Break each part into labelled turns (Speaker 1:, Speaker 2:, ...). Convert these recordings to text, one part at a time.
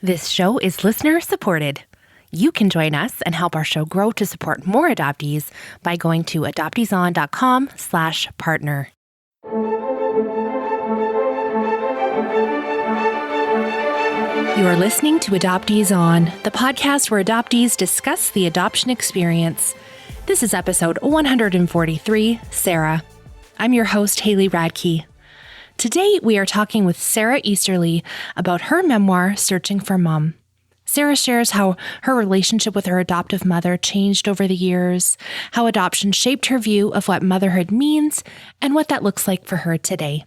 Speaker 1: This show is listener supported. You can join us and help our show grow to support more adoptees by going to adopteeson.com/partner. You are listening to Adoptees On, the podcast where adoptees discuss the adoption experience. This is episode 143, Sara. I'm your host, Haley Radke. Today, we are talking with Sara Easterly about her memoir, Searching for Mom. Sara shares how her relationship with her adoptive mother changed over the years, how adoption shaped her view of what motherhood means, and what that looks like for her today.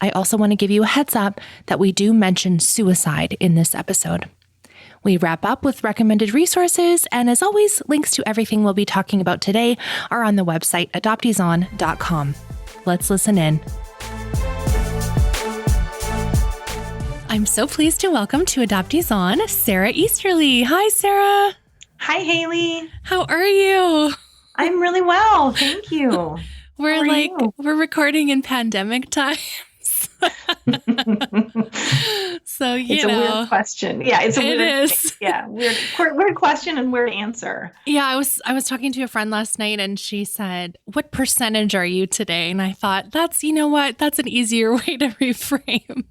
Speaker 1: I also want to give you a heads up that we do mention suicide in this episode. We wrap up with recommended resources, and as always, links to everything we'll be talking about today are on the website adopteeson.com. Let's listen in. I'm so pleased to welcome to Adoptees On, Sara Easterly. Hi, Sara.
Speaker 2: Hi, Haley.
Speaker 1: How are you?
Speaker 2: I'm really well. Thank you.
Speaker 1: We're recording in pandemic times. So,
Speaker 2: it's a weird question. Yeah, it's a weird
Speaker 1: is.
Speaker 2: Thing. Yeah, weird question and weird answer.
Speaker 1: Yeah, I was talking to a friend last night and she said, "What percentage are you today?" And I thought, that's an easier way to reframe.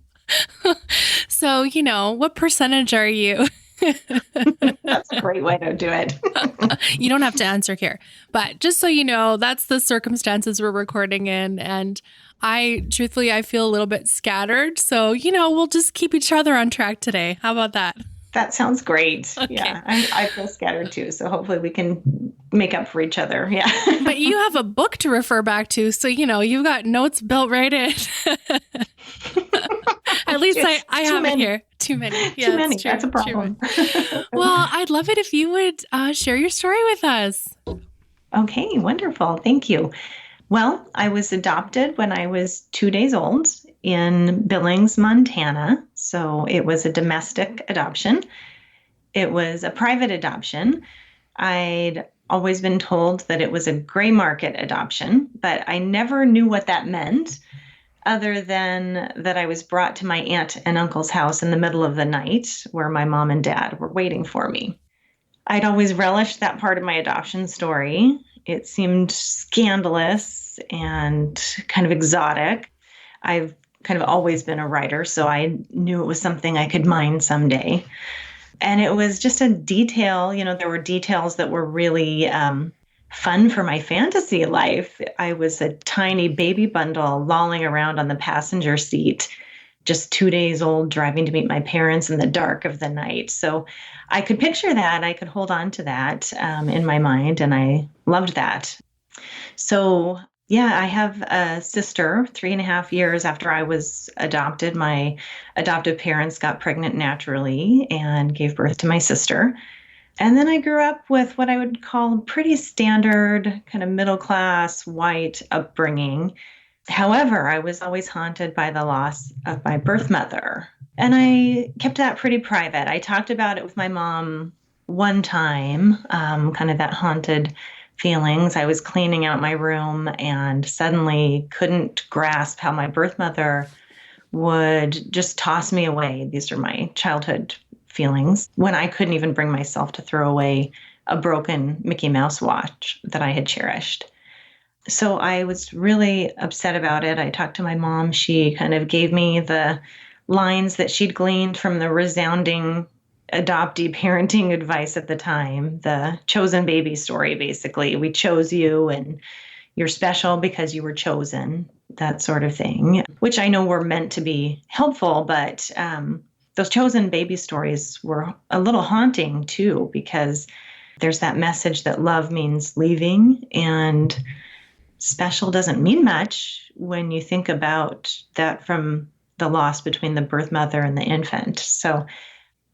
Speaker 1: So, what percentage are you?
Speaker 2: That's a great way to do it.
Speaker 1: You don't have to answer here. But just so you know, that's the circumstances we're recording in. And I feel a little bit scattered. So, we'll just keep each other on track today. How about that?
Speaker 2: That sounds great.
Speaker 1: Okay.
Speaker 2: Yeah, I feel scattered too. So hopefully we can make up for each other. Yeah.
Speaker 1: But you have a book to refer back to. So, you've got notes built right in. At least I have it here. Too many. Yeah,
Speaker 2: too many. That's a problem.
Speaker 1: Well, I'd love it if you would share your story with us.
Speaker 2: Okay, wonderful. Thank you. Well, I was adopted when I was 2 days old in Billings, Montana. So it was a domestic adoption. It was a private adoption. I'd always been told that it was a gray market adoption, but I never knew what that meant, other than that I was brought to my aunt and uncle's house in the middle of the night where my mom and dad were waiting for me. I'd always relished that part of my adoption story. It seemed scandalous and kind of exotic. I've kind of always been a writer, so I knew it was something I could mine someday. And it was just a detail, there were details that were really fun for my fantasy life. I was a tiny baby bundle lolling around on the passenger seat, just 2 days old, driving to meet my parents in the dark of the night. So I could picture that. I could hold on to that in my mind, and I loved that. So yeah, I have a sister. 3.5 years after I was adopted, my adoptive parents got pregnant naturally and gave birth to my sister. And then I grew up with what I would call pretty standard, kind of middle-class, white upbringing. However, I was always haunted by the loss of my birth mother. And I kept that pretty private. I talked about it with my mom one time, kind of that haunted feelings. I was cleaning out my room and suddenly couldn't grasp how my birth mother would just toss me away. These are my childhood feelings, when I couldn't even bring myself to throw away a broken Mickey Mouse watch that I had cherished. So I was really upset about it. I talked to my mom. She kind of gave me the lines that she'd gleaned from the resounding adoptee parenting advice at the time, the chosen baby story, basically. We chose you and you're special because you were chosen, that sort of thing, which I know were meant to be helpful, but those chosen baby stories were a little haunting too, because there's that message that love means leaving, and special doesn't mean much when you think about that from the loss between the birth mother and the infant. So,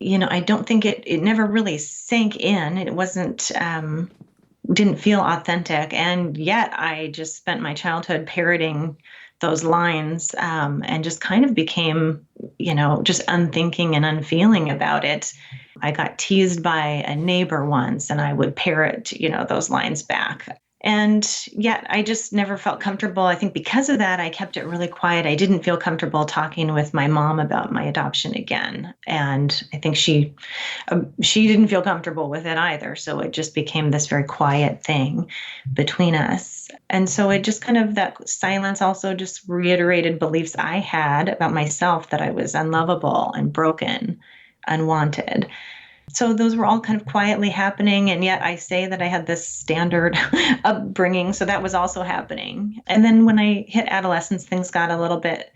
Speaker 2: I don't think it never really sank in. It didn't feel authentic. And yet I just spent my childhood parroting those lines and just kind of became, just unthinking and unfeeling about it. I got teased by a neighbor once and I would parrot, those lines back. And yet I just never felt comfortable. I think because of that, I kept it really quiet. I didn't feel comfortable talking with my mom about my adoption again. And I think she didn't feel comfortable with it either. So it just became this very quiet thing between us. And so it just kind of, that silence also just reiterated beliefs I had about myself, that I was unlovable and broken, unwanted. So those were all kind of quietly happening. And yet I say that I had this standard upbringing. So that was also happening. And then when I hit adolescence, things got a little bit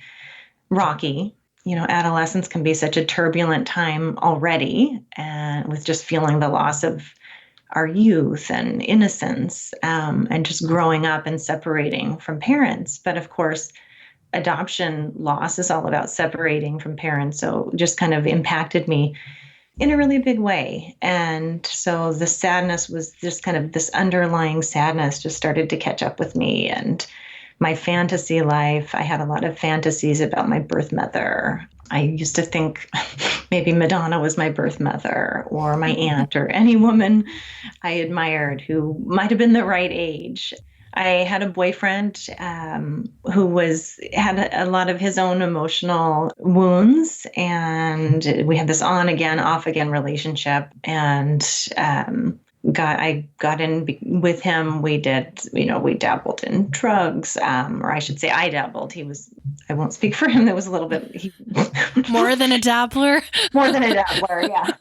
Speaker 2: rocky. Adolescence can be such a turbulent time already, and with just feeling the loss of our youth and innocence, and just growing up and separating from parents. But of course, adoption loss is all about separating from parents. So it just kind of impacted me in a really big way. And so the sadness was just kind of, this underlying sadness just started to catch up with me. And my fantasy life, I had a lot of fantasies about my birth mother. I used to think maybe Madonna was my birth mother, or my aunt, or any woman I admired who might have been the right age. I had a boyfriend who had a lot of his own emotional wounds, and we had this on again, off again relationship. And I got in with him. We did, we dabbled in drugs, or I should say, I dabbled. I won't speak for him. That was a little bit
Speaker 1: more than a dabbler.
Speaker 2: More than a dabbler, yeah.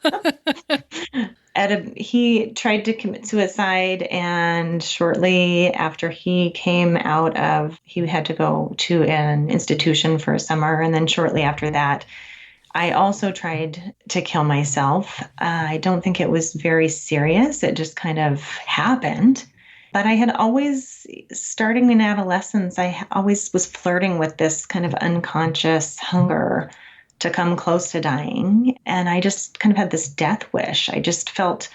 Speaker 2: He tried to commit suicide, and shortly after he came out of, he had to go to an institution for a summer. And then shortly after that, I also tried to kill myself. I don't think it was very serious. It just kind of happened. But I had always, starting in adolescence, I always was flirting with this kind of unconscious hunger to come close to dying. And I just kind of had this death wish. I just felt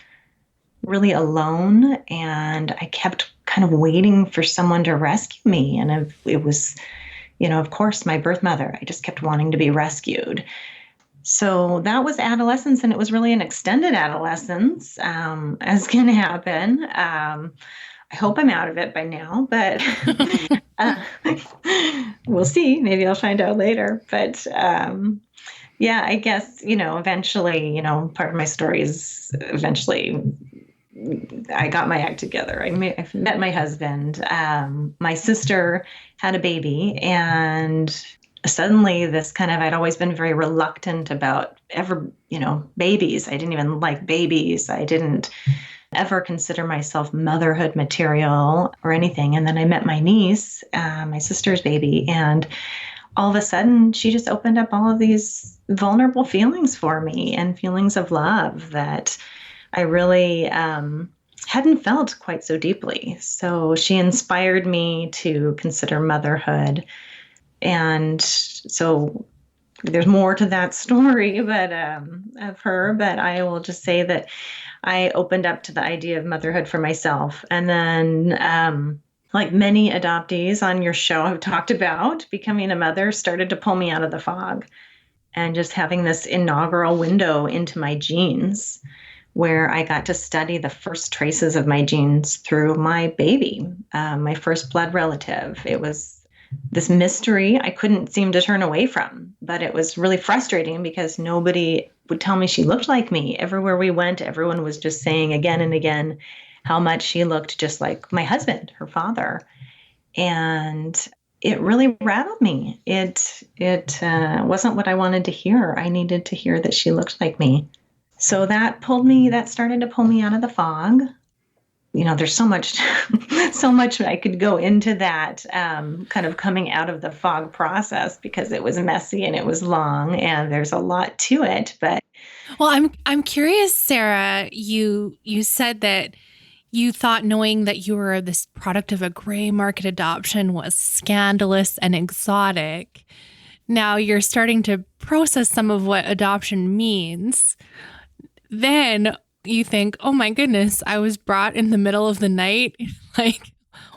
Speaker 2: really alone, and I kept kind of waiting for someone to rescue me. And it was, of course, my birth mother. I just kept wanting to be rescued. So that was adolescence, and it was really an extended adolescence, as can happen. I hope I'm out of it by now, but we'll see. Maybe I'll find out later. But yeah, I guess, eventually, part of my story is eventually I got my act together. I met my husband. My sister had a baby, and suddenly this kind of, I'd always been very reluctant about babies. I didn't even like babies. I didn't ever consider myself motherhood material or anything. And then I met my niece, my sister's baby, and all of a sudden she just opened up all of these vulnerable feelings for me, and feelings of love that I really hadn't felt quite so deeply. So she inspired me to consider motherhood. And so there's more to that story, but of her. But I will just say that I opened up to the idea of motherhood for myself. And then, like many adoptees on your show have talked about, becoming a mother started to pull me out of the fog, and just having this inaugural window into my genes, where I got to study the first traces of my genes through my baby, my first blood relative. It was this mystery I couldn't seem to turn away from, but it was really frustrating because nobody would tell me she looked like me. Everywhere we went, everyone was just saying again and again how much she looked just like my husband, her father. And it really rattled me. It wasn't what I wanted to hear. I needed to hear that she looked like me. So that started to pull me out of the fog. There's so much I could go into that kind of coming out of the fog process, because it was messy and it was long, and there's a lot to it. But
Speaker 1: well, I'm curious, Sara. You said that you thought knowing that you were this product of a gray market adoption was scandalous and exotic. Now you're starting to process some of what adoption means. Then you think, oh my goodness, I was brought in the middle of the night. Like,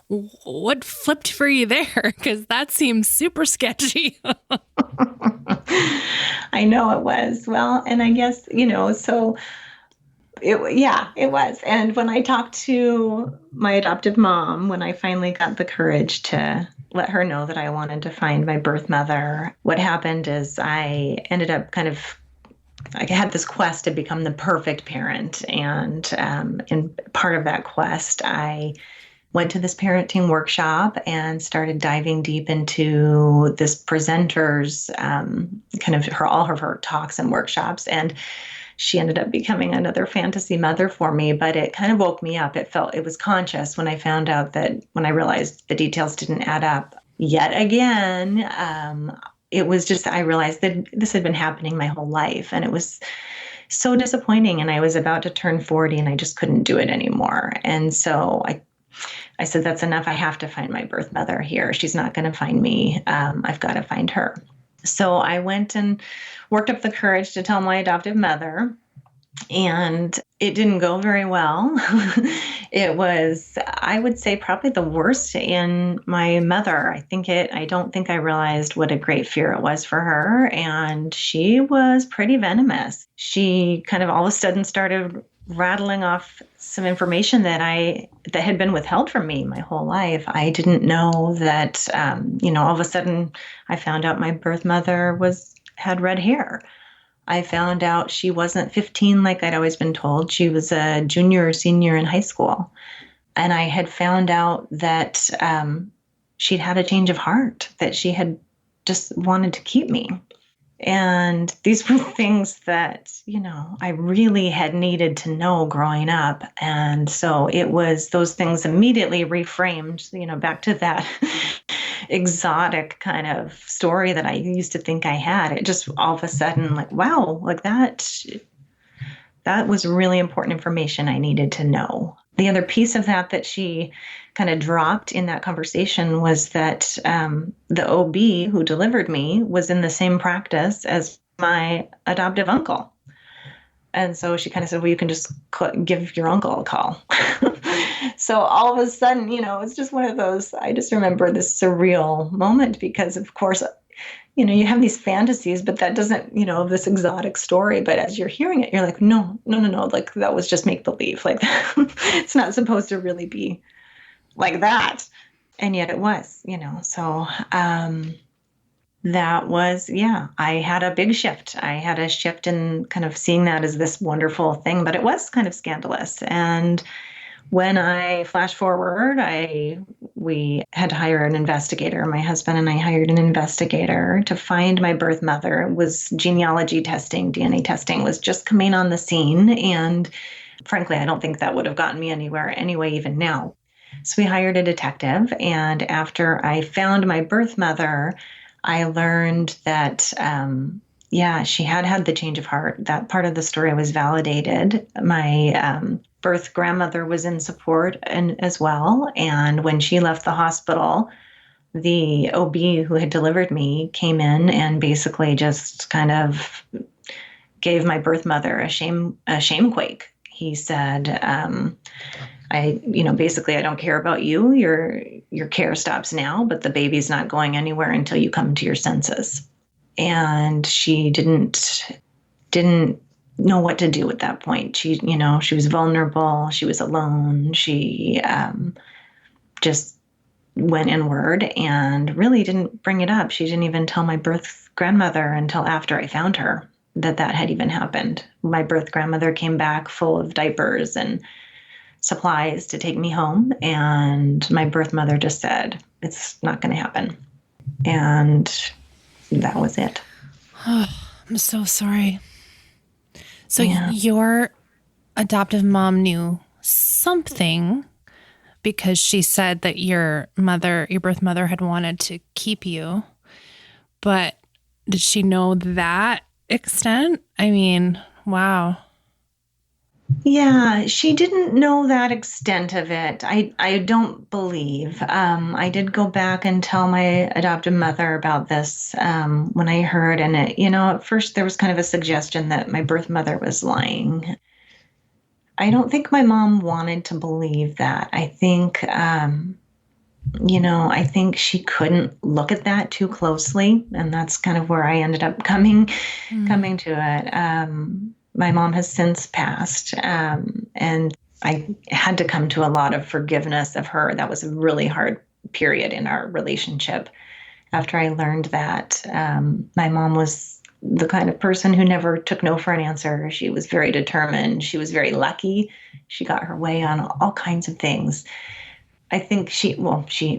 Speaker 1: what flipped for you there? Because that seems super sketchy.
Speaker 2: I know it was. Well, and I guess, so Yeah, it was. And when I talked to my adoptive mom, when I finally got the courage to let her know that I wanted to find my birth mother, what happened is I ended up I had this quest to become the perfect parent. And in part of that quest, I went to this parenting workshop and started diving deep into this presenter's kind of all of her talks and workshops. And she ended up becoming another fantasy mother for me, but it kind of woke me up. It was conscious when I found out when I realized the details didn't add up yet again. It was just, I realized that this had been happening my whole life, and it was so disappointing. And I was about to turn 40 and I just couldn't do it anymore. And so I said, that's enough. I have to find my birth mother here. She's not going to find me. I've got to find her. So I went and worked up the courage to tell my adoptive mother, and it didn't go very well. It was, I would say, probably the worst in my mother. I don't think I realized what a great fear it was for her. And she was pretty venomous. She kind of all of a sudden started rattling off some information that had been withheld from me my whole life. I didn't know that, all of a sudden I found out my birth mother had red hair. I found out she wasn't 15 like I'd always been told. She was a junior or senior in high school. And I had found out that she'd had a change of heart, that she had just wanted to keep me. And these were things that, I really had needed to know growing up. And so it was, those things immediately reframed, back to that exotic kind of story that I used to think I had. It just all of a sudden, like, wow, like that was really important information I needed to know. The other piece of that she kind of dropped in that conversation was that the OB who delivered me was in the same practice as my adoptive uncle. And so she kind of said, well, you can just give your uncle a call. So all of a sudden, it's just one of those, I just remember this surreal moment because, of course, you have these fantasies, but that doesn't, this exotic story. But as you're hearing it, you're like, no, like that was just make believe. Like it's not supposed to really be like that. And yet it was, so that was, I had a big shift. I had a shift in kind of seeing that as this wonderful thing, but it was kind of scandalous. And when I flash forward, we had to hire an investigator. My husband and I hired an investigator to find my birth mother. It was genealogy testing, DNA testing was just coming on the scene. And frankly, I don't think that would have gotten me anywhere anyway, even now. So we hired a detective. And after I found my birth mother, I learned that, she had the change of heart. That part of the story was validated. My birth grandmother was in support as well. And when she left the hospital, the OB who had delivered me came in and basically just kind of gave my birth mother a shame quake. He said, basically, I don't care about you. Your care stops now, but the baby's not going anywhere until you come to your senses. And she didn't know what to do at that point. She was vulnerable. She was alone. She just went inward and really didn't bring it up. She didn't even tell my birth grandmother until after I found her that had even happened. My birth grandmother came back full of diapers and supplies to take me home. And my birth mother just said, it's not going to happen. And that was it.
Speaker 1: Oh, I'm so sorry. So your adoptive mom knew something because she said that your birth mother had wanted to keep you. But did she know that extent? I mean, wow.
Speaker 2: Yeah, she didn't know that extent of it. I don't believe. I did go back and tell my adoptive mother about this when I heard, and at first there was kind of a suggestion that my birth mother was lying. I don't think my mom wanted to believe that. I think, I think she couldn't look at that too closely, and that's kind of where I ended up coming to it. My mom has since passed, and I had to come to a lot of forgiveness of her. That was a really hard period in our relationship after I learned that my mom was the kind of person who never took no for an answer. She was very determined. She was very lucky. She got her way on all kinds of things. I think she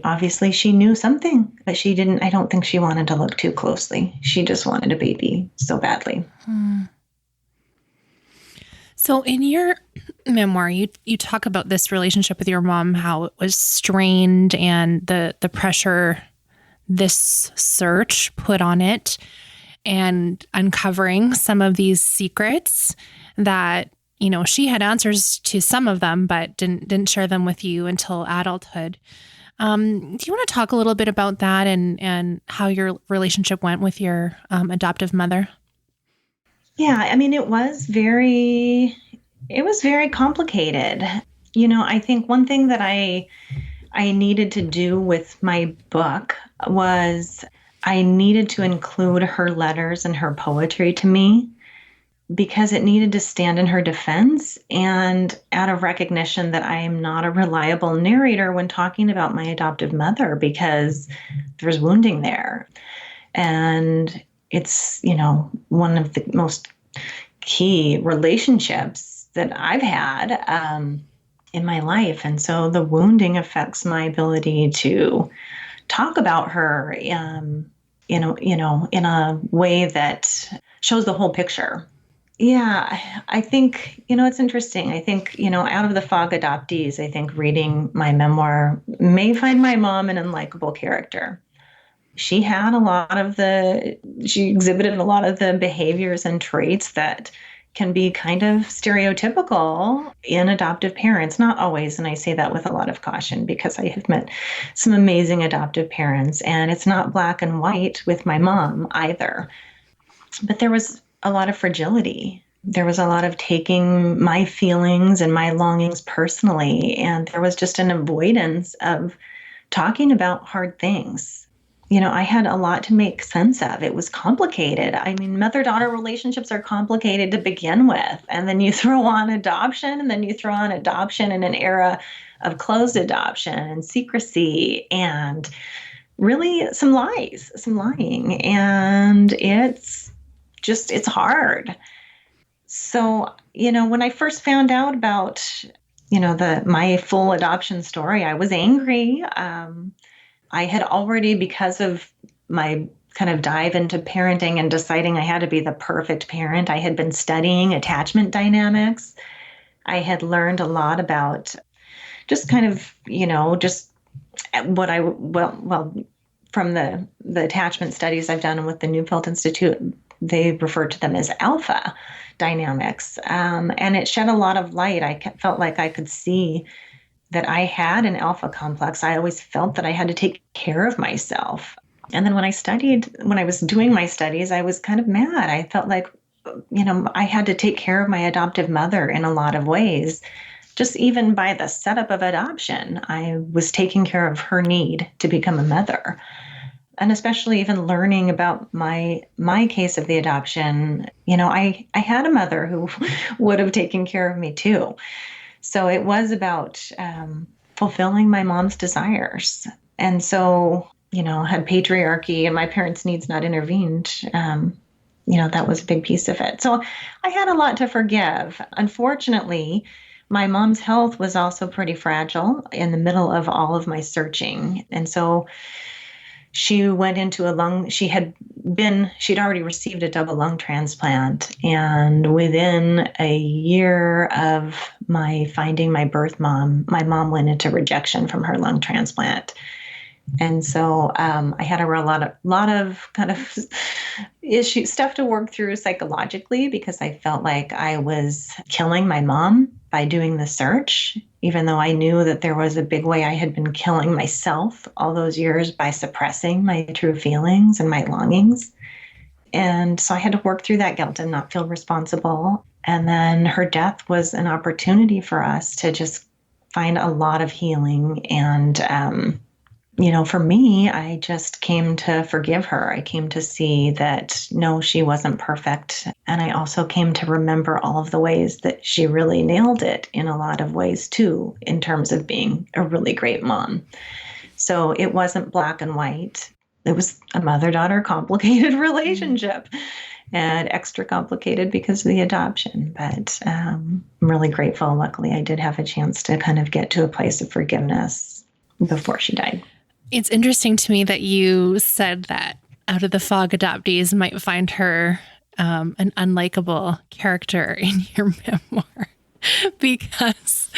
Speaker 2: obviously she knew something, but I don't think she wanted to look too closely. She just wanted a baby so badly.
Speaker 1: So in your memoir, you talk about this relationship with your mom, how it was strained and the pressure this search put on it, and uncovering some of these secrets that, she had answers to some of them, but didn't share them with you until adulthood. Do you want to talk a little bit about that and how your relationship went with your adoptive mother?
Speaker 2: Yeah, I mean, it was very complicated. I think one thing that I needed to do with my book was I needed to include her letters and her poetry to me, because it needed to stand in her defense and out of recognition that I am not a reliable narrator when talking about my adoptive mother, because there's wounding there. And it's, one of the most key relationships that I've had in my life. And so the wounding affects my ability to talk about her in a way that shows the whole picture. Yeah, I think, it's interesting. I think, out of the FOG adoptees, I think reading my memoir may find my mom an unlikable character. She exhibited a lot of the behaviors and traits that can be kind of stereotypical in adoptive parents. Not always, and I say that with a lot of caution because I have met some amazing adoptive parents, and it's not black and white with my mom either. But there was a lot of fragility. There was a lot of taking my feelings and my longings personally, and there was just an avoidance of talking about hard things. I had a lot to make sense of. It was complicated. I mean, mother-daughter relationships are complicated to begin with. And then you throw on adoption, and then you throw on adoption in an era of closed adoption and secrecy and really some lying. And it's hard. So, when I first found out about, my full adoption story, I was angry. I had already, because of my kind of dive into parenting and deciding I had to be the perfect parent, I had been studying attachment dynamics. I had learned a lot about just kind of, just what from the attachment studies I've done with the Neufeld Institute, they refer to them as alpha dynamics. And it shed a lot of light. I felt like I could see that I had an alpha complex. I always felt that I had to take care of myself. And then when I was doing my studies, I was kind of mad. I felt like, I had to take care of my adoptive mother in a lot of ways. Just even by the setup of adoption, I was taking care of her need to become a mother. And especially even learning about my case of the adoption, I had a mother who would have taken care of me too. So it was about fulfilling my mom's desires. And so, had patriarchy and my parents' needs not intervened, that was a big piece of it. So I had a lot to forgive. Unfortunately, my mom's health was also pretty fragile in the middle of all of my searching. And so she went into she'd already received a double lung transplant. And within a year of my finding my birth mom, my mom went into rejection from her lung transplant. And so I had a lot of kind of stuff to work through psychologically, because I felt like I was killing my mom by doing the search, even though I knew that there was a big way I had been killing myself all those years by suppressing my true feelings and my longings. And so I had to work through that guilt and not feel responsible. And then her death was an opportunity for us to just find a lot of healing and For me, I just came to forgive her. I came to see that no, she wasn't perfect. And I also came to remember all of the ways that she really nailed it in a lot of ways too, in terms of being a really great mom. So it wasn't black and white. It was a mother-daughter complicated relationship and extra complicated because of the adoption. But I'm really grateful. Luckily, I did have a chance to kind of get to a place of forgiveness before she died.
Speaker 1: It's interesting to me that you said that Out of the Fog adoptees might find her an unlikable character in your memoir. Because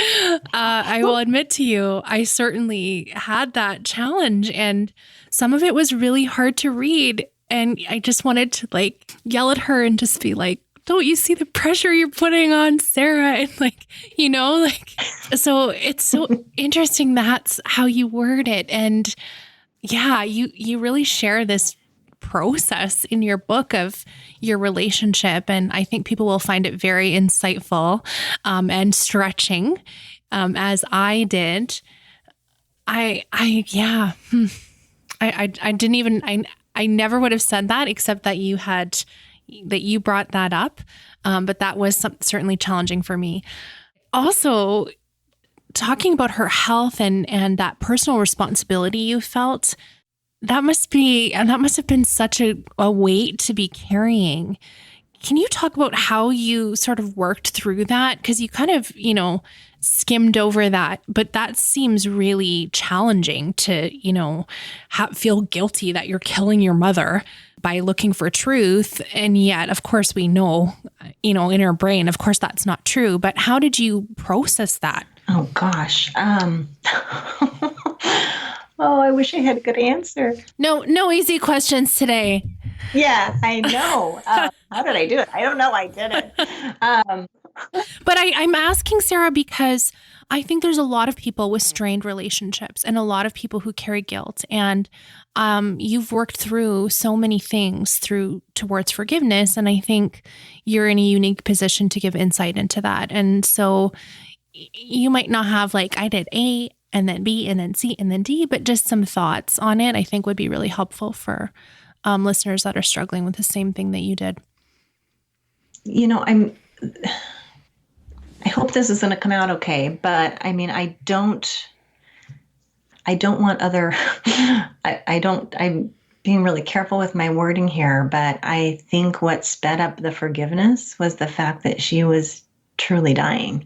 Speaker 1: I will admit to you, I certainly had that challenge, and some of it was really hard to read. And I just wanted to yell at her and just be like, don't you see the pressure you're putting on Sarah? And so it's so interesting. That's how you word it. And yeah, you really share this process in your book of your relationship. And I think people will find it very insightful and stretching, as I did. I didn't even, I never would have said that except that you brought that up. But that was certainly challenging for me. Also, talking about her health and that personal responsibility you felt, that must have been such a weight to be carrying. Can you talk about how you sort of worked through that? Because you kind of, skimmed over that, but that seems really challenging to, feel guilty that you're killing your mother by looking for truth. And yet, of course, we know, in our brain, of course, that's not true. But how did you process that?
Speaker 2: Oh, gosh. Oh, I wish I had a good answer.
Speaker 1: No easy questions today.
Speaker 2: Yeah, I know. How did I do it? I don't know. I did it.
Speaker 1: But I'm asking, Sarah, because I think there's a lot of people with strained relationships and a lot of people who carry guilt. And you've worked through so many things towards forgiveness. And I think you're in a unique position to give insight into that. And so you might not have I did A and then B and then C and then D, but just some thoughts on it, I think would be really helpful for listeners that are struggling with the same thing that you did.
Speaker 2: I hope this is going to come out okay, but I mean, I don't want I'm being really careful with my wording here, but I think what sped up the forgiveness was the fact that she was truly dying.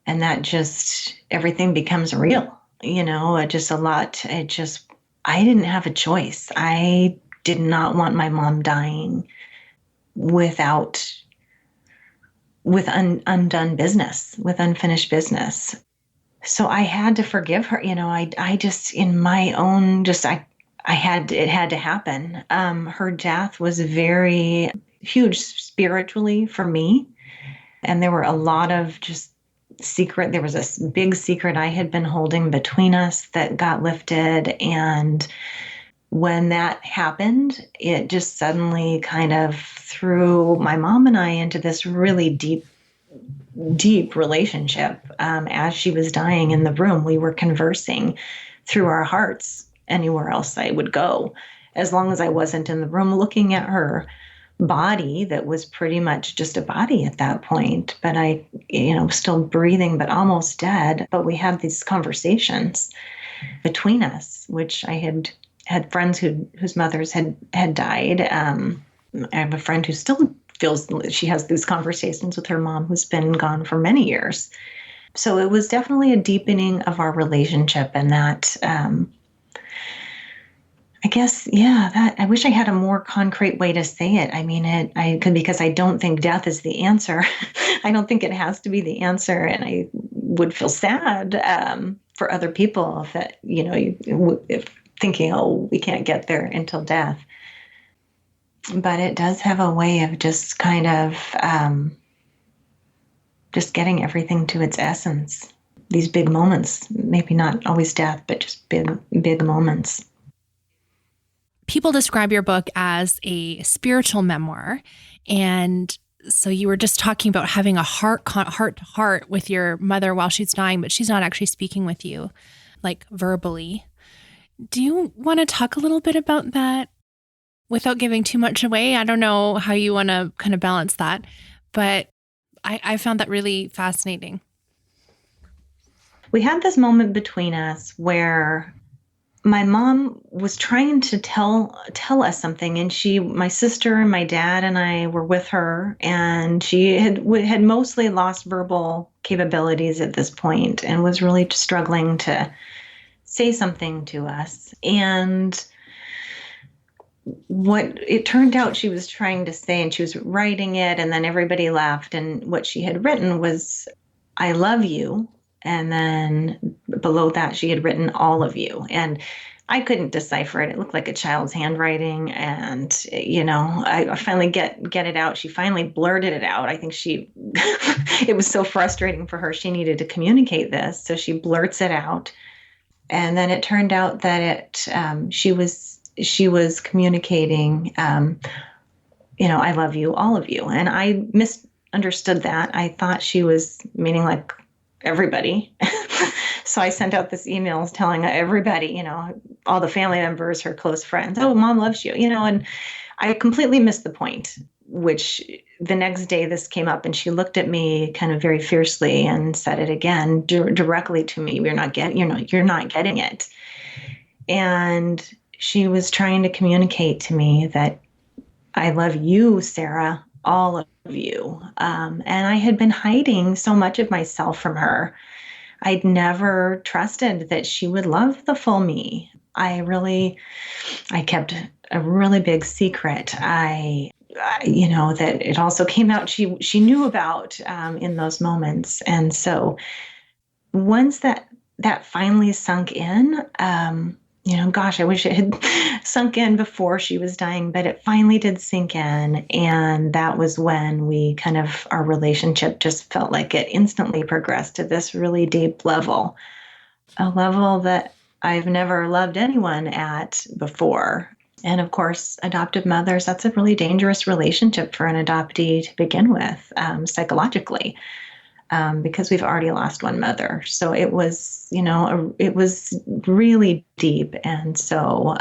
Speaker 2: And that just, everything becomes real, just a lot. I didn't have a choice. I did not want my mom dying with undone business, with unfinished business. So I had to forgive her. I just, in my own, it had to happen. Her death was very huge spiritually for me. And there were a lot of there was a big secret I had been holding between us that got lifted. And when that happened, it just suddenly kind of threw my mom and I into this really deep relationship. As she was dying in the room, we were conversing through our hearts anywhere else I would go, as long as I wasn't in the room looking at her body that was pretty much just a body at that point. But I, still breathing, but almost dead. But we had these conversations between us, which I had friends whose mothers had died. I have a friend who still feels she has these conversations with her mom who's been gone for many years. So it was definitely a deepening of our relationship, and that I guess, that I wish I had a more concrete way to say it. I mean, because I don't think death is the answer. I don't think it has to be the answer. And I would feel sad for other people if thinking, oh, we can't get there until death. But it does have a way of just kind of just getting everything to its essence. These big moments, maybe not always death, but just big moments.
Speaker 1: People describe your book as a spiritual memoir. And so you were just talking about having a heart to heart with your mother while she's dying, but she's not actually speaking with you, verbally. Do you want to talk a little bit about that without giving too much away? I don't know how you want to kind of balance that, but I found that really fascinating.
Speaker 2: We had this moment between us where my mom was trying to tell us something, and my sister and my dad and I were with her, and she had mostly lost verbal capabilities at this point and was really struggling to say something to us. And what it turned out she was trying to say, and she was writing it, and then everybody laughed, and what she had written was, "I love you." And then below that, she had written "all of you." And I couldn't decipher it. It looked like a child's handwriting. And, I finally get it out. She finally blurted it out. I think it was so frustrating for her. She needed to communicate this. So she blurts it out. And then it turned out that she was communicating, "I love you, all of you." And I misunderstood that. I thought she was meaning like everybody. So I sent out this email telling everybody, all the family members, her close friends, "Oh, mom loves you," and I completely missed the point, which the next day this came up, and she looked at me kind of very fiercely and said it again directly to me. You're not getting it. And she was trying to communicate to me that "I love you, Sara, all of you." And I had been hiding so much of myself from her. I'd never trusted that she would love the full me. I kept a really big secret. That it also came out she knew about in those moments. And so once that finally sunk in, gosh, I wish it had sunk in before she was dying, but it finally did sink in. And that was when our relationship just felt like it instantly progressed to this really deep level, a level that I've never loved anyone at before. And of course, adoptive mothers, that's a really dangerous relationship for an adoptee to begin with, psychologically. Because we've already lost one mother. So it was, it was really deep. And so,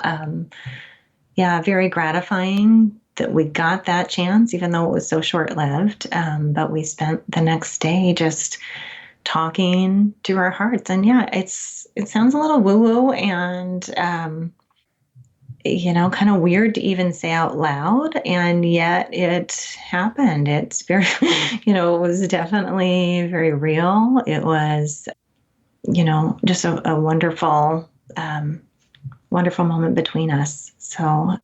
Speaker 2: very gratifying that we got that chance, even though it was so short-lived. But we spent the next day just talking to our hearts. And it sounds a little woo-woo and, kind of weird to even say out loud. And yet it happened. It's very, it was definitely very real. It was, just a wonderful, wonderful moment between us. So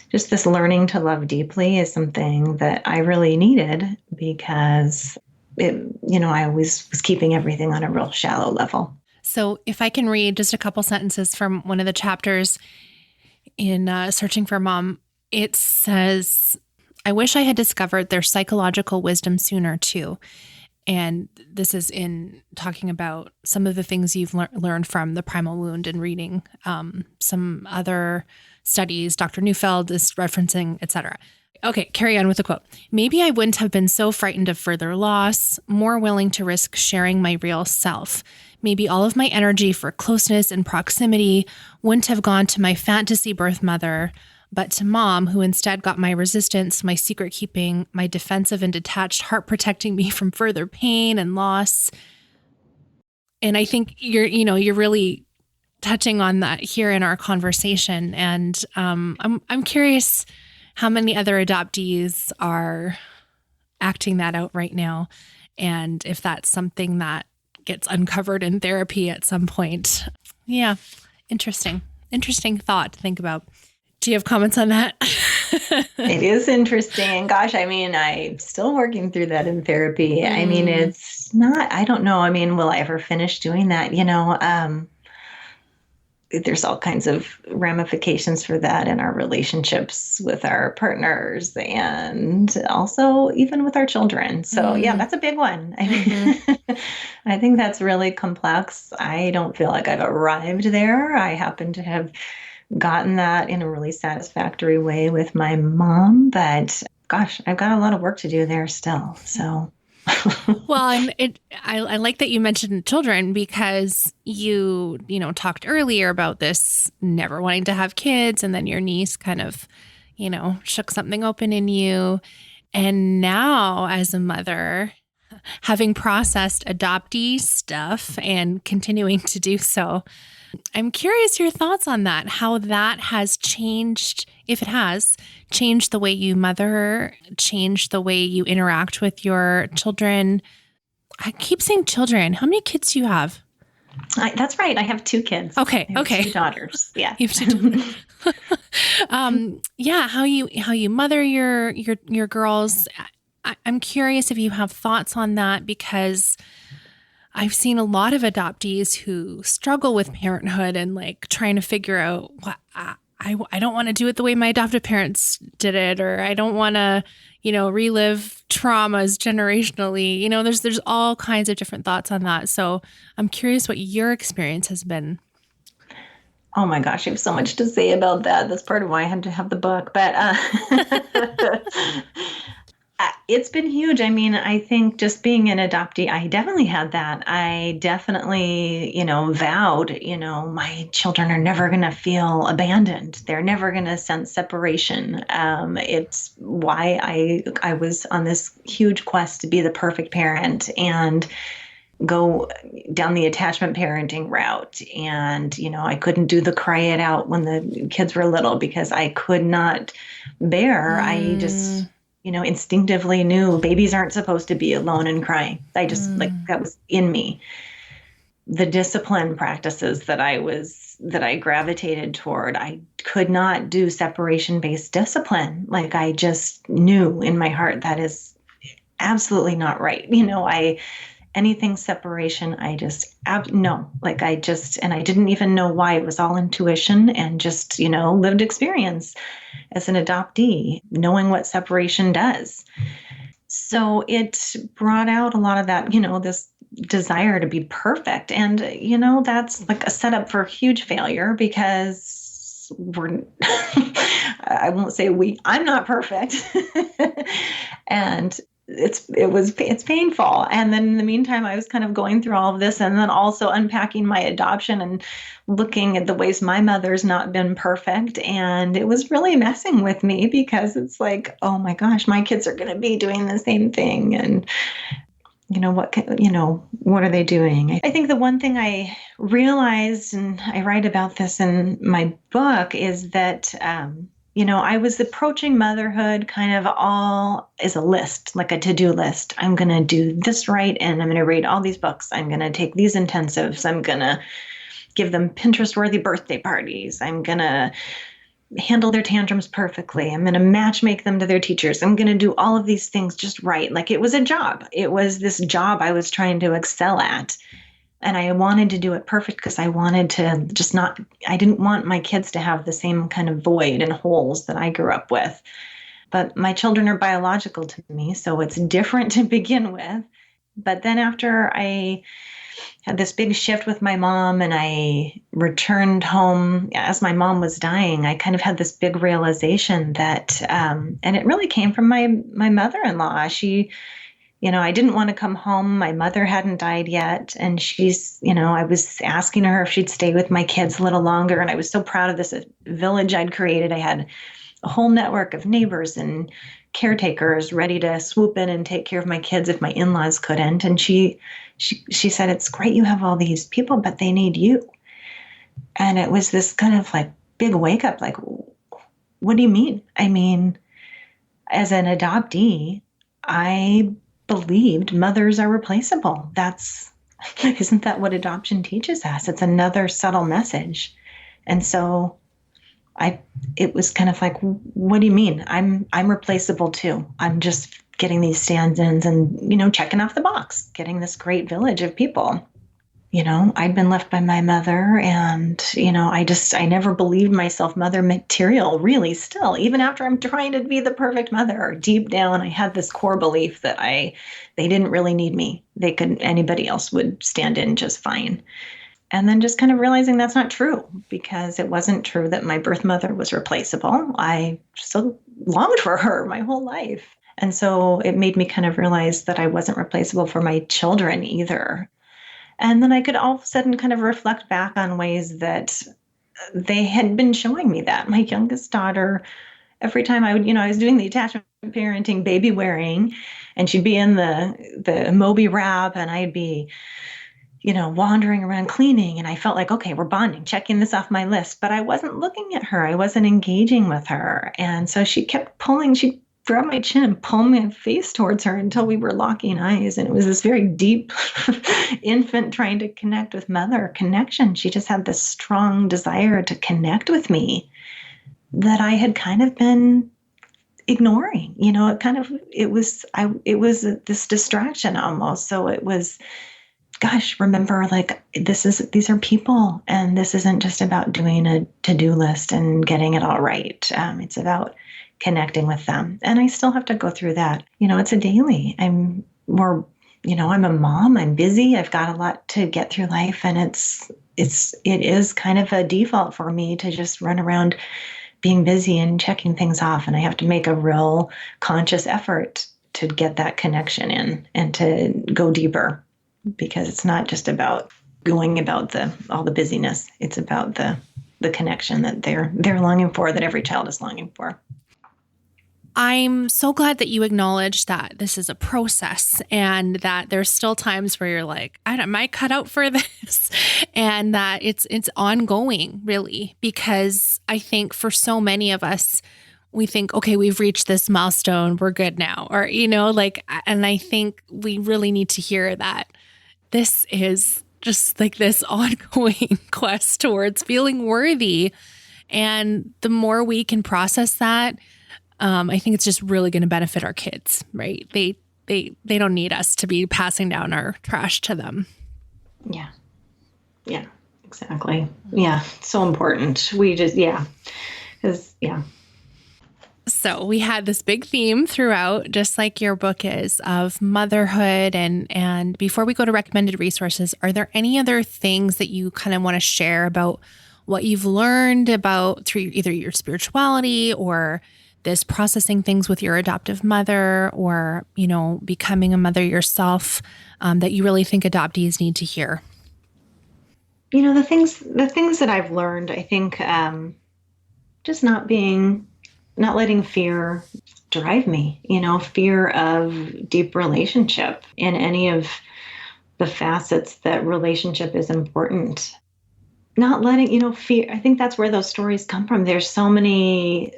Speaker 2: just this learning to love deeply is something that I really needed because I always was keeping everything on a real shallow level.
Speaker 1: So if I can read just a couple sentences from one of the chapters in Searching for Mom, it says, "I wish I had discovered their psychological wisdom sooner too." And this is in talking about some of the things you've learned from the primal wound and reading some other studies Dr. Neufeld is referencing, etc. Okay, carry on with the quote. "Maybe I wouldn't have been so frightened of further loss, more willing to risk sharing my real self. Maybe all of my energy for closeness and proximity wouldn't have gone to my fantasy birth mother, but to mom, who instead got my resistance, my secret keeping, my defensive and detached heart protecting me from further pain and loss." And I think you're really touching on that here in our conversation. And I'm curious how many other adoptees are acting that out right now, and if that's something that gets uncovered in therapy at some point. Yeah, interesting thought to think about. Do you have comments on that?
Speaker 2: It is interesting. Gosh, I'm still working through that in therapy. It's not, I don't know. Will I ever finish doing that? There's all kinds of ramifications for that in our relationships with our partners and also even with our children. So that's a big one. I think that's really complex. I don't feel like I've arrived there. I happen to have gotten that in a really satisfactory way with my mom, but gosh, I've got a lot of work to do there still. So
Speaker 1: Well, and I like that you mentioned children because talked earlier about this never wanting to have kids, and then your niece kind of, shook something open in you. And now as a mother, having processed adoptee stuff and continuing to do so, I'm curious your thoughts on that, how that has changed, if it has changed the way you mother, changed the way you interact with your children. I keep saying children. How many kids do you have?
Speaker 2: That's right. I have 2 kids.
Speaker 1: Okay.
Speaker 2: I have 2 daughters. Yeah.
Speaker 1: You have 2 daughters. Yeah. How you mother your girls. I'm curious if you have thoughts on that, because I've seen a lot of adoptees who struggle with parenthood and like trying to figure out what I don't want to do it the way my adoptive parents did it, or I don't want to, relive traumas generationally. There's all kinds of different thoughts on that. So I'm curious what your experience has been.
Speaker 2: Oh my gosh, I have so much to say about that. That's part of why I had to have the book. But it's been huge. I mean, I think just being an adoptee, I definitely had that. I definitely, vowed, my children are never going to feel abandoned. They're never going to sense separation. It's why I was on this huge quest to be the perfect parent and go down the attachment parenting route. And, I couldn't do the cry it out when the kids were little because I could not bear. I just instinctively knew babies aren't supposed to be alone and crying. I just that was in me. The discipline practices that I gravitated toward, I could not do separation-based discipline. Like I just knew in my heart that is absolutely not right. Anything separation, I just, no, like I didn't even know why. It was all intuition and just, lived experience as an adoptee, knowing what separation does. So it brought out a lot of that, this desire to be perfect. And, that's like a setup for huge failure because I won't say I'm not perfect. And it's painful. And then in the meantime, I was kind of going through all of this and then also unpacking my adoption and looking at the ways my mother's not been perfect. And it was really messing with me because it's like, oh my gosh, my kids are going to be doing the same thing. And what are they doing? I think the one thing I realized, and I write about this in my book, is that, I was approaching motherhood kind of all as a list, like a to-do list. I'm going to do this right, and I'm going to read all these books. I'm going to take these intensives. I'm going to give them Pinterest-worthy birthday parties. I'm going to handle their tantrums perfectly. I'm going to matchmake them to their teachers. I'm going to do all of these things just right. Like it was a job. It was this job I was trying to excel at. And I wanted to do it perfect because I wanted to I didn't want my kids to have the same kind of void and holes that I grew up with. But my children are biological to me, so it's different to begin with. But then after I had this big shift with my mom and I returned home as my mom was dying, I kind of had this big realization that, and it really came from my mother-in-law. She, I didn't want to come home. My mother hadn't died yet. And she's, I was asking her if she'd stay with my kids a little longer. And I was so proud of this village I'd created. I had a whole network of neighbors and caretakers ready to swoop in and take care of my kids if my in-laws couldn't. And she said, it's great you have all these people, but they need you. And it was this kind of like big wake up, like, what do you mean? I mean, as an adoptee, I believed mothers are replaceable. Isn't that what adoption teaches us? It's another subtle message. And so it was kind of like, what do you mean? I'm replaceable too. I'm just getting these stand-ins and, checking off the box, getting this great village of people. I'd been left by my mother and, I never believed myself mother material, really, still, even after I'm trying to be the perfect mother. Deep down, I had this core belief that they didn't really need me. Anybody else would stand in just fine. And then just kind of realizing that's not true, because it wasn't true that my birth mother was replaceable. I still longed for her my whole life. And so it made me kind of realize that I wasn't replaceable for my children either. And then I could all of a sudden kind of reflect back on ways that they had been showing me that. My youngest daughter, every time I was doing the attachment parenting baby wearing, and she'd be in the Moby wrap, and I'd be, wandering around cleaning, and I felt like, okay, we're bonding, checking this off my list, but I wasn't looking at her. I wasn't engaging with her. And so she kept she'd grab my chin and pull my face towards her until we were locking eyes. And it was this very deep infant trying to connect with mother connection. She just had this strong desire to connect with me that I had kind of been ignoring. It was this distraction almost. So it was, gosh, remember, like, these are people, and this isn't just about doing a to-do list and getting it all right. It's about connecting with them. And I still have to go through that. It's a daily. I'm a mom, I'm busy, I've got a lot to get through life. And it is kind of a default for me to just run around being busy and checking things off. And I have to make a real conscious effort to get that connection in and to go deeper, because it's not just about going about all the busyness. It's about the connection that they're longing for, that every child is longing for.
Speaker 1: I'm so glad that you acknowledge that this is a process, and that there's still times where you're like, am I cut out for this? And that it's ongoing, really, because I think for so many of us, we think, okay, we've reached this milestone, we're good now. Or, and I think we really need to hear that this is just like this ongoing quest towards feeling worthy. And the more we can process that, I think it's just really going to benefit our kids, right? They don't need us to be passing down our trash to them.
Speaker 2: Yeah. Yeah, exactly. Yeah. So important. We just, yeah. Because, yeah.
Speaker 1: So we had this big theme throughout, just like your book is, of motherhood. And before we go to recommended resources, are there any other things that you kind of want to share about what you've learned about through either your spirituality or this processing things with your adoptive mother, or, becoming a mother yourself, that you really think adoptees need to hear?
Speaker 2: The things that I've learned, I think, just not letting fear drive me, fear of deep relationship in any of the facets that relationship is important. Not letting, fear. I think that's where those stories come from. There's so many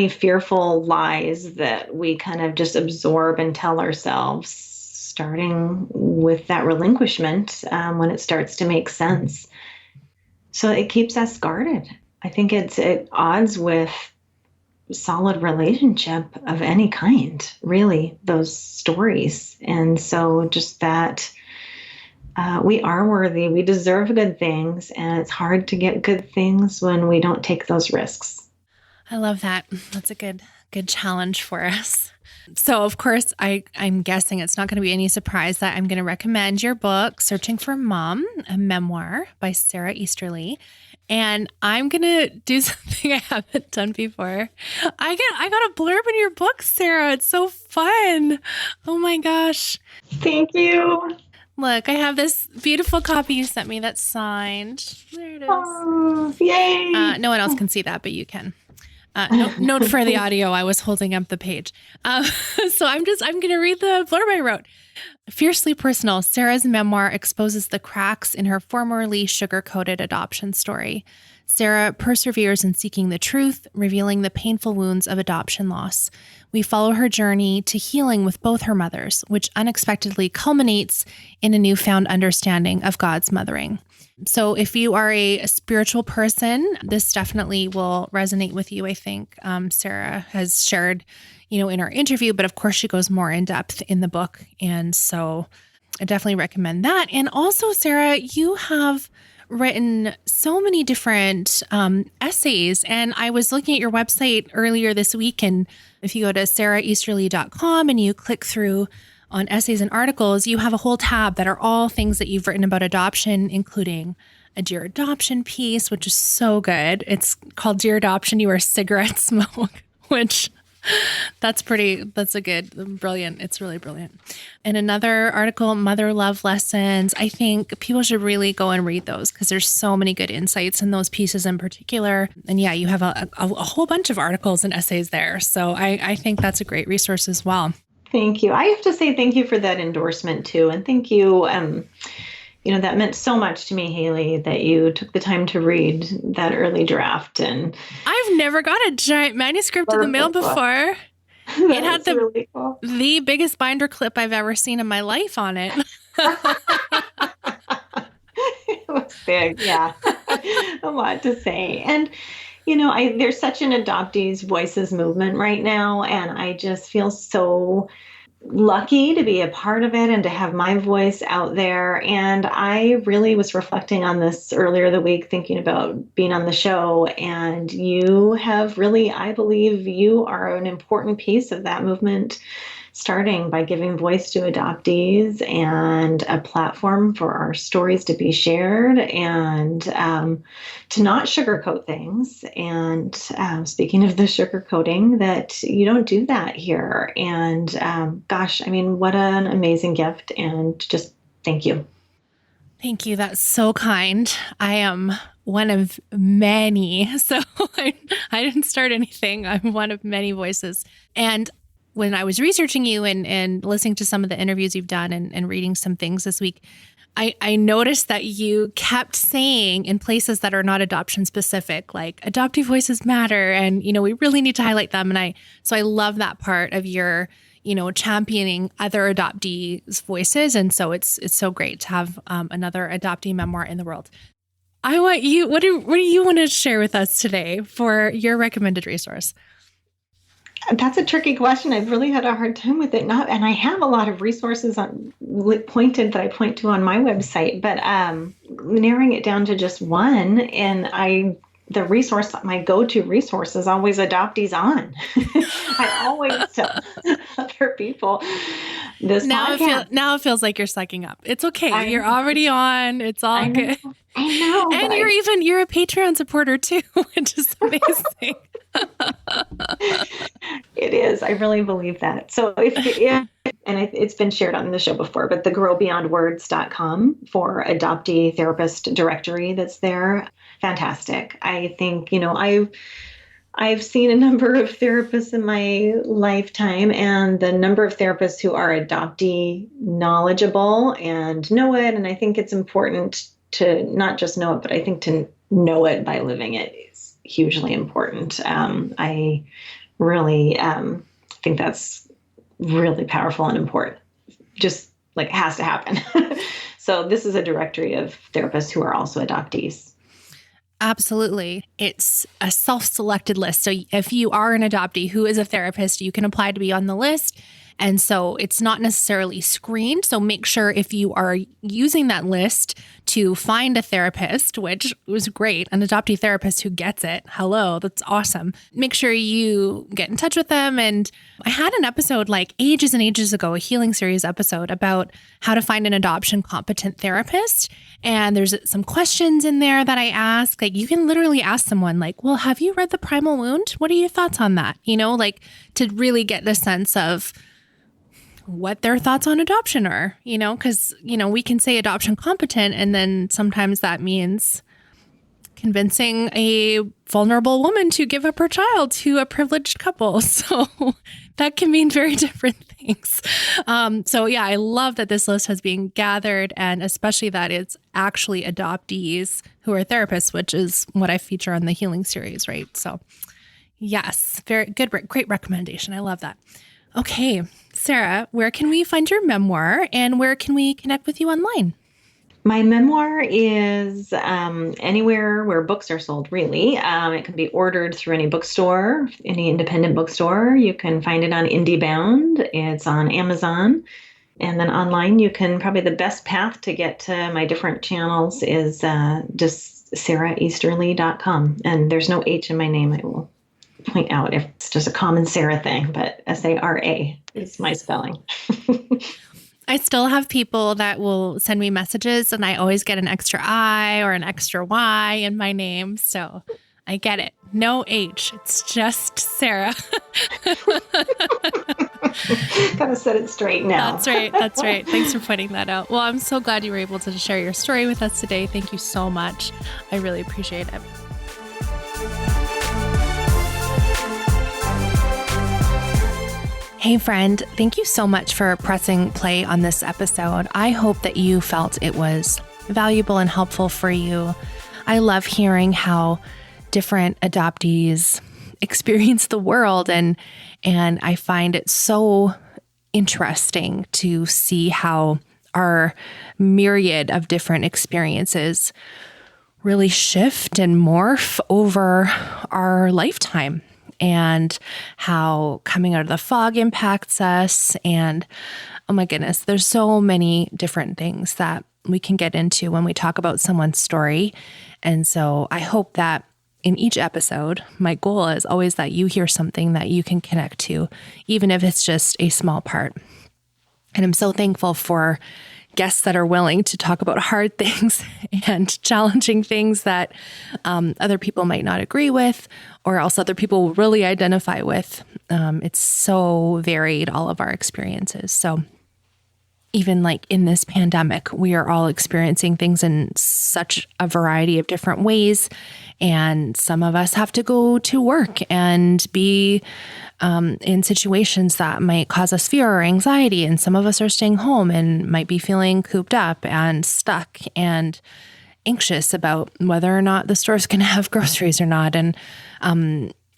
Speaker 2: fearful lies that we kind of just absorb and tell ourselves, starting with that relinquishment, when it starts to make sense. So it keeps us guarded. I think it's at odds with solid relationship of any kind, really, those stories. And so just that, we are worthy, we deserve good things, and it's hard to get good things when we don't take those risks.
Speaker 1: I love that. That's a good challenge for us. So, of course, I'm guessing it's not going to be any surprise that I'm going to recommend your book, Searching for Mom, a memoir by Sara Easterly. And I'm going to do something I haven't done before. I got a blurb in your book, Sara. It's so fun. Oh my gosh.
Speaker 2: Thank you.
Speaker 1: Look, I have this beautiful copy you sent me that's signed. There it is.
Speaker 2: Oh, yay.
Speaker 1: No one else can see that, but you can. Note for the audio, I was holding up the page. So I'm going to read the blurb I wrote. Fiercely personal, Sara's memoir exposes the cracks in her formerly sugar-coated adoption story. Sara perseveres in seeking the truth, revealing the painful wounds of adoption loss. We follow her journey to healing with both her mothers, which unexpectedly culminates in a newfound understanding of God's mothering. So if you are a spiritual person, this definitely will resonate with you, I think. Sara has shared, in our interview, but of course she goes more in depth in the book. And so I definitely recommend that. And also, Sara, you have written so many different essays. And I was looking at your website earlier this week, and if you go to saraeasterly.com and you click through on essays and articles, you have a whole tab that are all things that you've written about adoption, including a Dear Adoption piece, which is so good. It's called Dear Adoption, You Are Cigarette Smoke, which That's brilliant. It's really brilliant. And another article, Mother Love Lessons. I think people should really go and read those because there's so many good insights in those pieces in particular. And yeah, you have a whole bunch of articles and essays there. So I think that's a great resource as well.
Speaker 2: Thank you. I have to say thank you for that endorsement too. And thank you. That meant so much to me, Haley, that you took the time to read that early draft. And
Speaker 1: I've never got a giant manuscript in the mail before. It had
Speaker 2: really cool.
Speaker 1: the biggest binder clip I've ever seen in my life on it.
Speaker 2: It was big. Yeah. A lot to say. And there's such an Adoptees Voices movement right now, and I just feel so lucky to be a part of it and to have my voice out there. And I really was reflecting on this earlier the week, thinking about being on the show. And you have really, I believe you are an important piece of that movement, starting by giving voice to adoptees and a platform for our stories to be shared and to not sugarcoat things. And speaking of the sugarcoating, that you don't do that here. And gosh, I mean, what an amazing gift. And just thank you.
Speaker 1: Thank you. That's so kind. I am one of many. So I didn't start anything. I'm one of many voices. And when I was researching you and listening to some of the interviews you've done and reading some things this week, I noticed that you kept saying in places that are not adoption specific, like adoptee voices matter. And, we really need to highlight them. And so I love that part of your, championing other adoptees' voices. And so it's so great to have another adoptee memoir in the world. I want you, what do you want to share with us today for your recommended resource?
Speaker 2: That's a tricky question. I've really had a hard time with it. And I have a lot of resources that I point to on my website, but narrowing it down to just one. And my go-to resource is always Adoptees On. I always tell other people this podcast.
Speaker 1: Now it feels like you're sucking up. It's okay. You're already on. It's all good.
Speaker 2: I know.
Speaker 1: And you're a Patreon supporter too, which is amazing.
Speaker 2: It is. I really believe that. So it's been shared on the show before, but the growbeyondwords.com for adoptee therapist directory that's there. Fantastic. I think, I've seen a number of therapists in my lifetime, and the number of therapists who are adoptee knowledgeable and know it. And I think it's important to not just know it, but I think to know it by living it is hugely important. I really think that's really powerful and important. Just like it has to happen. So this is a directory of therapists who are also adoptees.
Speaker 1: Absolutely. It's a self-selected list. So if you are an adoptee who is a therapist, you can apply to be on the list. And so it's not necessarily screened. So make sure if you are using that list to find a therapist, which was great, an adoptee therapist who gets it. Hello, that's awesome. Make sure you get in touch with them. And I had an episode like ages and ages ago, a healing series episode about how to find an adoption competent therapist. And there's some questions in there that I ask. Like you can literally ask someone like, well, have you read The Primal Wound? What are your thoughts on that? Like to really get the sense of what their thoughts on adoption are, because, we can say adoption competent, and then sometimes that means convincing a vulnerable woman to give up her child to a privileged couple. So that can mean very different things. So yeah, I love that this list has been gathered, and especially that it's actually adoptees who are therapists, which is what I feature on the healing series, right? So yes, very good, great recommendation. I love that. Okay, Sara, where can we find your memoir and where can we connect with you online?
Speaker 2: My memoir is anywhere where books are sold, really. It can be ordered through any bookstore, any independent bookstore. You can find it on IndieBound. It's on Amazon. And then online, you can probably the best path to get to my different channels is just SaraEasterly.com. And there's no H in my name. I will point out if it's just a common Sara thing, but Sara is my spelling.
Speaker 1: I still have people that will send me messages and I always get an extra I or an extra Y in my name. So I get it. No H. It's just Sara.
Speaker 2: Gotta set it straight now.
Speaker 1: That's right. That's right. Thanks for pointing that out. Well, I'm so glad you were able to share your story with us today. Thank you so much. I really appreciate it. Hey friend, thank you so much for pressing play on this episode. I hope that you felt it was valuable and helpful for you. I love hearing how different adoptees experience the world, and I find it so interesting to see how our myriad of different experiences really shift and morph over our lifetime, and how coming out of the fog impacts us. And oh my goodness, there's so many different things that we can get into when we talk about someone's story. And so I hope that in each episode, my goal is always that you hear something that you can connect to, even if it's just a small part. And I'm so thankful for guests that are willing to talk about hard things and challenging things that other people might not agree with, or else other people will really identify with. It's so varied, all of our experiences. So even like in this pandemic, we are all experiencing things in such a variety of different ways. And some of us have to go to work and be in situations that might cause us fear or anxiety. And some of us are staying home and might be feeling cooped up and stuck and anxious about whether or not the store's going to have groceries or not. And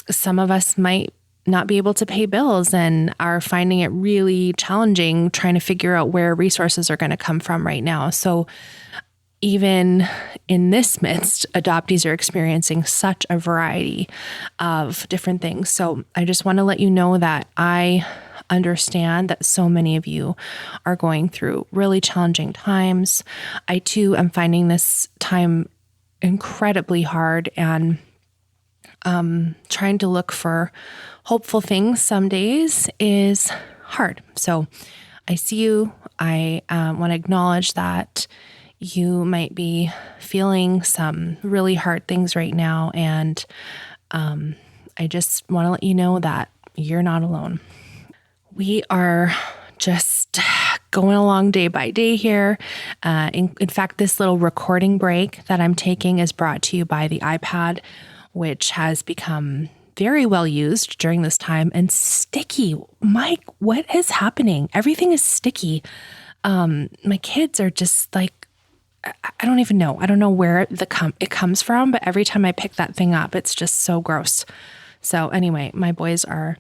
Speaker 1: some of us might not be able to pay bills and are finding it really challenging trying to figure out where resources are going to come from right now. So even in this midst, adoptees are experiencing such a variety of different things. So I just want to let you know that I understand that so many of you are going through really challenging times. I too am finding this time incredibly hard, and trying to look for hopeful things some days is hard. So I see you. I want to acknowledge that you might be feeling some really hard things right now. And I just want to let you know that you're not alone. We are just going along day by day here. In fact, this little recording break that I'm taking is brought to you by the iPad, which has become very well used during this time, and sticky. Mike, what is happening? Everything is sticky. My kids are just like, I don't even know. I don't know where it comes from, but every time I pick that thing up, it's just so gross. So anyway, my boys are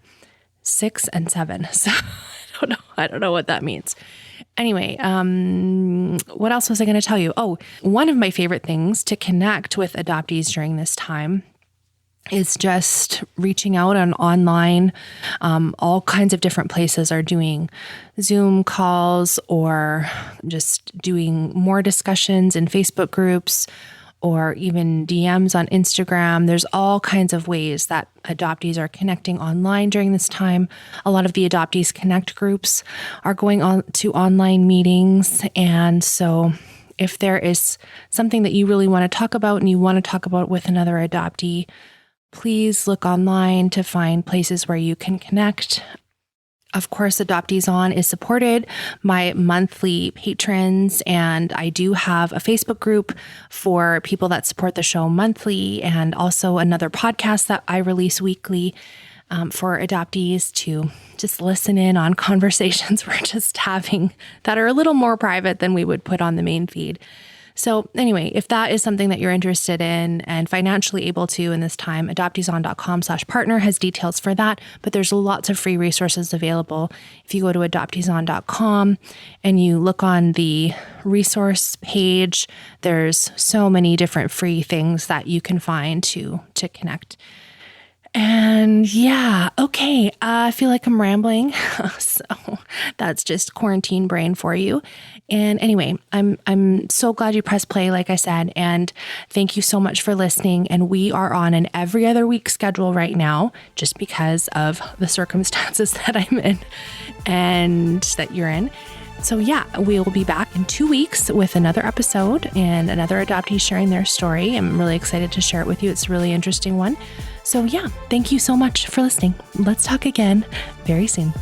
Speaker 1: 6 and 7. So I don't know what that means. Anyway, what else was I going to tell you? Oh, one of my favorite things to connect with adoptees during this time is just reaching out on online. All kinds of different places are doing Zoom calls, or just doing more discussions in Facebook groups, or even DMs on Instagram. There's all kinds of ways that adoptees are connecting online during this time. A lot of the Adoptees Connect groups are going on to online meetings. And so if there is something that you really want to talk about and you want to talk about with another adoptee, please look online to find places where you can connect. Of course, Adoptees On is supported by monthly patrons, and I do have a Facebook group for people that support the show monthly, and also another podcast that I release weekly for adoptees to just listen in on conversations we're just having that are a little more private than we would put on the main feed. So anyway, if that is something that you're interested in and financially able to in this time, adopteeson.com/partner has details for that, but there's lots of free resources available. If you go to adopteeson.com and you look on the resource page, there's so many different free things that you can find to connect. And yeah, okay, I feel like I'm rambling, so that's just quarantine brain for you. And anyway, I'm so glad you pressed play, like I said, and thank you so much for listening. And we are on an every other week schedule right now, just because of the circumstances that I'm in and that you're in. So yeah, we will be back in 2 weeks with another episode and another adoptee sharing their story. I'm really excited to share it with you. It's a really interesting one. So yeah, thank you so much for listening. Let's talk again very soon.